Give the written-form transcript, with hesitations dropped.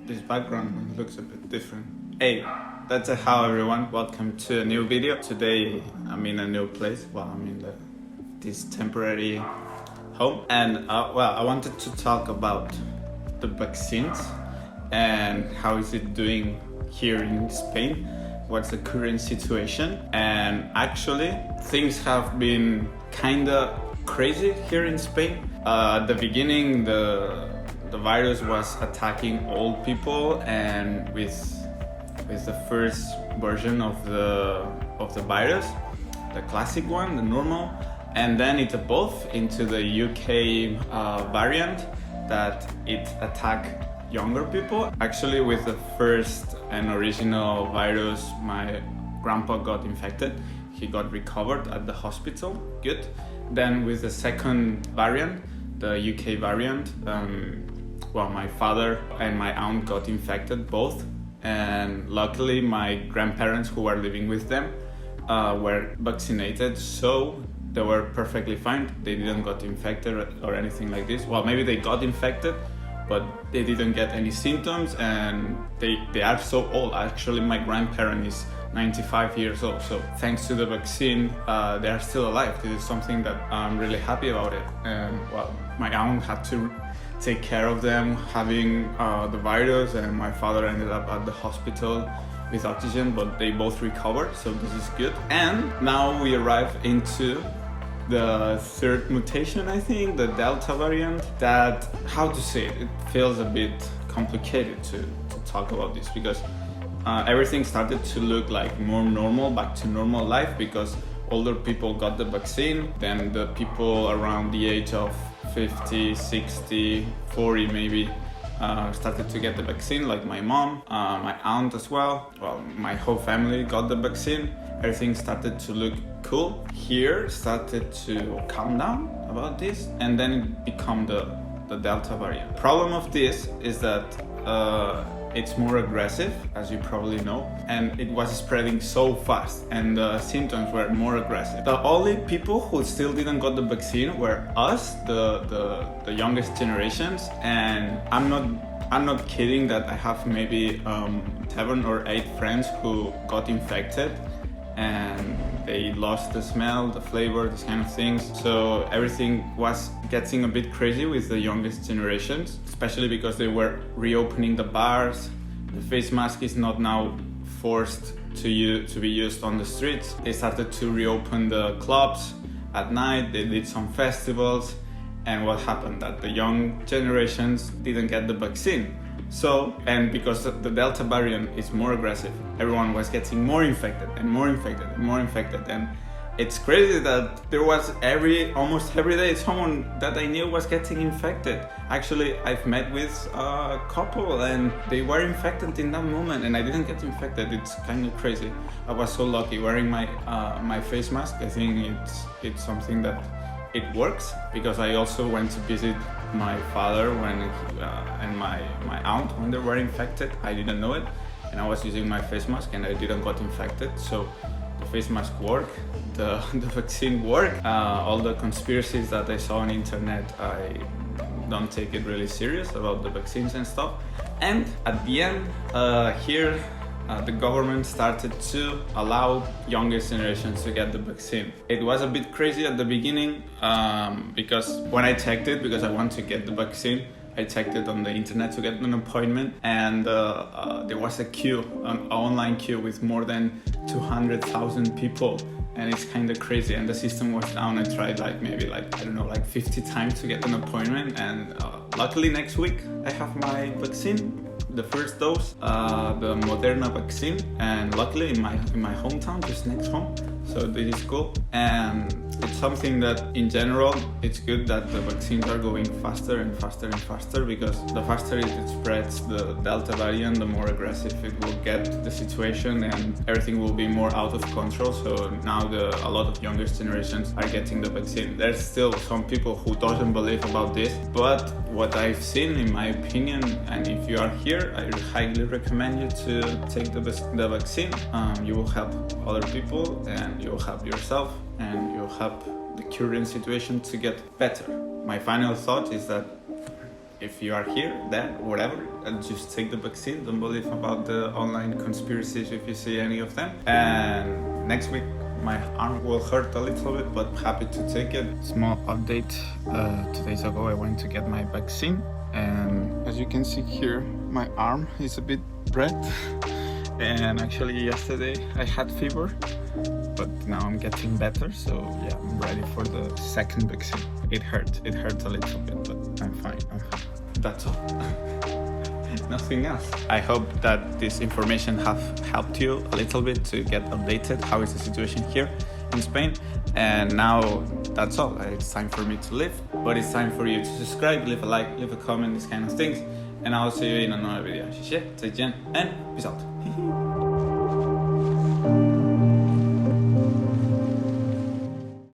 This background looks a bit different. Hey, that's how everyone. Welcome to a new video. Today I'm in a new place. Well, I'm in this temporary home, and I wanted to talk about the vaccines and how is it doing here in Spain. What's the current situation? And actually, things have been kinda crazy here in Spain. At the beginning, the virus was attacking old people, and with the first version of the virus, the classic one, the normal, and then it evolved into the UK variant that it attacked younger people. Actually, with the first and original virus, my grandpa got infected. He got recovered at the hospital, good. Then with the second variant, the UK variant, my father and my aunt got infected both, and luckily my grandparents who were living with them were vaccinated, so they were perfectly fine. They didn't got infected or anything like this. Well, maybe they got infected, but they didn't get any symptoms, and they are so old. Actually, my grandparent is 95 years old, so thanks to the vaccine, they are still alive. This is something that I'm really happy about it. And my aunt had to take care of them having the virus, and my father ended up at the hospital with oxygen, but they both recovered, so this is good. And now we arrive into the third mutation, I think, the Delta variant, that, how to say it, it feels a bit complicated to talk about this, because everything started to look like more normal, back to normal life, because older people got the vaccine, then the people around the age of 50, 60, 40 maybe started to get the vaccine, like my mom, my aunt as well. Well, my whole family got the vaccine. Everything started to look cool. Here started to calm down about this, and then it became the Delta variant. Problem of this is that it's more aggressive, as you probably know, and it was spreading so fast, and the symptoms were more aggressive. The only people who still didn't got the vaccine were us, the youngest generations, and I'm not kidding that I have maybe 7 or 8 friends who got infected, and they lost the smell, the flavor, these kind of things. So everything was getting a bit crazy with the youngest generations, especially because they were reopening the bars. The face mask is not now forced to be used on the streets. They started to reopen the clubs at night. They did some festivals, and what happened? That the young generations didn't get the vaccine. So, and because the Delta variant is more aggressive, everyone was getting more infected and more infected and more infected. And it's crazy that there was almost every day someone that I knew was getting infected. Actually, I've met with a couple and they were infected in that moment, and I didn't get infected. It's kind of crazy. I was so lucky wearing my face mask. I think it's something that it works, because I also went to visit my father and my aunt when they were infected. I didn't know it, and I was using my face mask and I didn't got infected. So the face mask worked, the vaccine worked. All the conspiracies that I saw on the internet, I don't take it really serious about the vaccines and stuff. And at the end, here the government started to allow youngest generations to get the vaccine. It was a bit crazy at the beginning, because when I checked it, because I want to get the vaccine, I checked it on the internet to get an appointment, and there was a queue, an online queue with more than 200,000 people, and it's kind of crazy, and the system was down. I tried maybe 50 times to get an appointment, and luckily next week I have my vaccine, the first dose, the Moderna vaccine, and luckily in my hometown, just next home. So this is cool, and it's something that in general it's good that the vaccines are going faster and faster and faster, because the faster it spreads the Delta variant, the more aggressive it will get the situation, and everything will be more out of control. So now a lot of younger generations are getting the vaccine. There's still some people who doesn't believe about this, but what I've seen, in my opinion, and if you are here, I highly recommend you to take the vaccine. You will help other people, and you will help yourself, and you'll help the current situation to get better. My final thought is that if you are here, there, whatever, just take the vaccine. Don't believe about the online conspiracies if you see any of them. And next week, my arm will hurt a little bit, but happy to take it. Small update. 2 days ago, I went to get my vaccine, and as you can see here, my arm is a bit red. And actually, yesterday I had fever, but now I'm getting better. So yeah, I'm ready for the second vaccine. It hurts a little bit, but I'm fine. That's all. Nothing else. I hope that this information have helped you a little bit to get updated. How is the situation here in Spain? And now that's all. It's time for me to leave, but it's time for you to subscribe, leave a like, leave a comment, these kind of things. And I'll see you in another video. 谢谢，再见 and peace out.